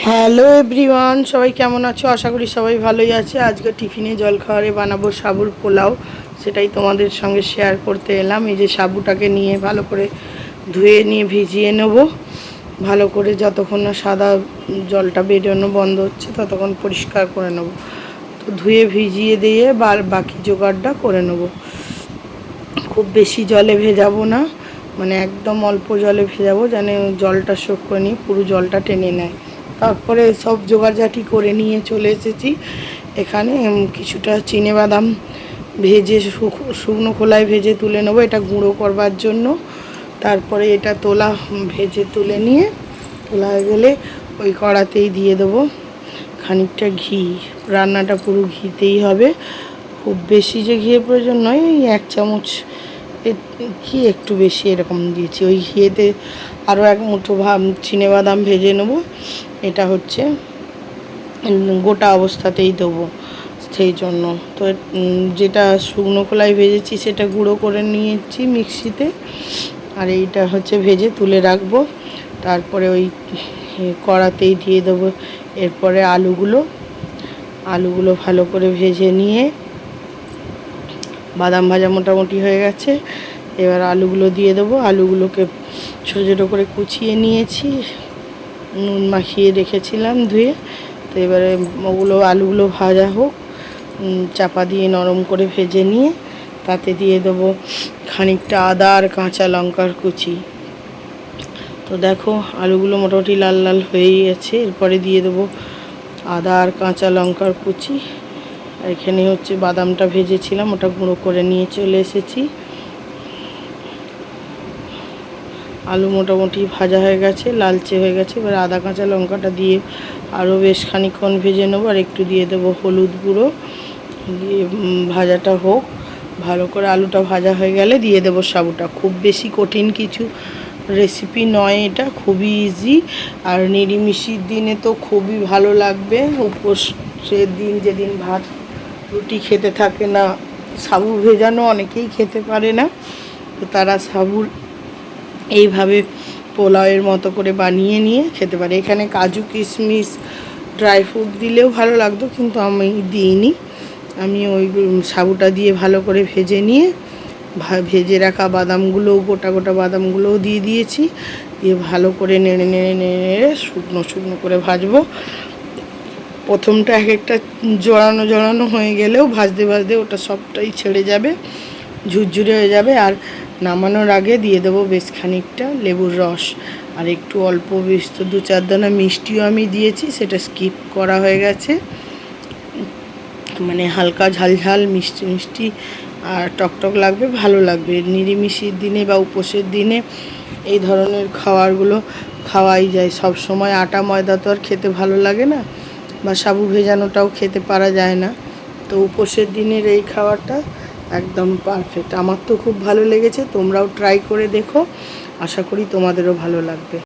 Hello everyone, সবাই কেমন আছো? আশা করি সবাই ভালোই আছে। আজকে টিফিনে জলখাবারে বানাবো সাবুর পোলাও, সেটাই তোমাদের সঙ্গে শেয়ার করতে এলাম। এই যে সাবুটাকে নিয়ে ভালো করে ধুয়ে নিয়ে ভিজিয়ে নেব ভালো করে, যতক্ষণ না সাদা জলটা বেরোনো বন্ধ হচ্ছে ততক্ষণ পরিষ্কার করে নেব। তো ধুয়ে ভিজিয়ে দিয়ে বাকি জোগাড়টা করে নেব। খুব বেশি জলে ভেজাবো না, মানে একদম অল্প জলে ভেজাবো যেন জলটা শোক করে নিয়ে পুরো জলটা টেনে নেয়। তারপরে সব জোগাড়জাটি করে নিয়ে চলে এসেছি এখানে। কিছুটা চিনেবাদাম ভেজে শুকনো খোলায় ভেজে তুলে নেবো, এটা গুঁড়ো করবার জন্য। তারপরে এটা ভেজে তুলে নিয়ে তোলা হয়ে গেলে ওই কড়াতেই দিয়ে দেবো খানিকটা ঘি। রান্নাটা পুরো ঘিতেই হবে, খুব বেশি যে ঘিয়ের প্রয়োজন নয়, ওই 1 চামচ ঘি একটু বেশি এরকম দিয়েছি। ওই ঘিয়েতে আরও 1 মুঠো চিনেবাদাম ভেজে নেব। এটা হচ্ছে গোটা অবস্থাতেই দেবো, সেই জন্য। তো যেটা শুকনো খোলায় ভেজেছি সেটা গুঁড়ো করে নিয়েছি মিক্সিতে, আর এইটা হচ্ছে ভেজে তুলে রাখবো। তারপরে ওই কড়াতেই দিয়ে দেবো। এরপরে আলুগুলো ভালো করে ভেজে নিয়ে, বাদাম ভাজা মোটামুটি হয়ে গেছে, এবার আলুগুলো দিয়ে দেবো। আলুগুলোকে ছোটো ছোটো করে কুচিয়ে নিয়েছি, নুন মাখিয়ে রেখেছিলাম ধুয়ে। তো এবারে আলুগুলো ভাজা হোক, চাপা দিয়ে নরম করে ভেজে নিয়ে তাতে দিয়ে দেবো খানিকটা আদা আর কাঁচা লঙ্কার কুচি। তো দেখো আলুগুলো মোটামুটি লাল লাল হয়েই গেছে। এরপরে দিয়ে দেবো আদা আর কাঁচা লঙ্কার কুচি। আর এখানে হচ্ছে বাদামটা ভেজেছিলাম, ওটা গুঁড়ো করে নিয়ে চলে এসেছি। আলু মোটামুটি ভাজা হয়ে গেছে, লালচে হয়ে গেছে। এবার আদা কাঁচা লঙ্কাটা দিয়ে আরও বেশ খানিকক্ষণ ভেজে নেবো। আর একটু দিয়ে দেবো হলুদ গুঁড়ো, দিয়ে ভাজাটা হোক ভালো করে। আলুটা ভাজা হয়ে গেলে দিয়ে দেবো সাবুটা। খুব বেশি কঠিন কিছু রেসিপি নয়, এটা খুবই ইজি। আর নিরামিষের দিনে তো খুবই ভালো লাগবে। উপোসের দিন, যেদিন ভাত রুটি খেতে থাকে না, সাবু ভেজানো অনেকেই খেতে পারে না, তো তারা সাবুর এইভাবে পোলাওয়ের মতো করে বানিয়ে নিয়ে খেতে পারে। এখানে কাজু কিশমিশ ড্রাই ফ্রুট দিলেও ভালো লাগতো, কিন্তু আমি দিইনি। আমি ওই সাবুটা দিয়ে ভালো করে ভেজে নিয়ে ভেজে রাখা বাদামগুলো, গোটা গোটা বাদামগুলোও দিয়ে দিয়েছি। দিয়ে ভালো করে নেড়ে নেড়ে নেড়ে নেড়ে শুকনো শুকনো করে ভাজবো। প্রথমটা এক একটা জড়ানো হয়ে গেলেও ভাজতে ভাজতে ওটা সবটাই ছেড়ে যাবে, ঝুরঝুরে হয়ে যাবে। আর নামানোর আগে দিয়ে দেবো বেশ খানিকটা লেবুর রস, আর একটু অল্প বেশ তো 2-4 দানা মিষ্টিও আমি দিয়েছি, সেটা স্কিপ করা হয়ে গেছে। মানে হালকা ঝাল মিষ্টি মিষ্টি আর টকটক লাগবে, ভালো লাগবে। নিরামিষের দিনে বা উপোসের দিনে এই ধরনের খাবারগুলো খাওয়াই যায়। সব সময় আটা ময়দা তো আর খেতে ভালো লাগে না, বা সাবু ভেজানোটাও খেতে পারা যায় না। তো উপোসের দিনের এই খাবারটা একদম পারফেক্ট। আমার তো খুব ভালো লেগেছে, তোমরাও ট্রাই করে দেখো, আশা করি তোমাদেরও ভালো লাগবে।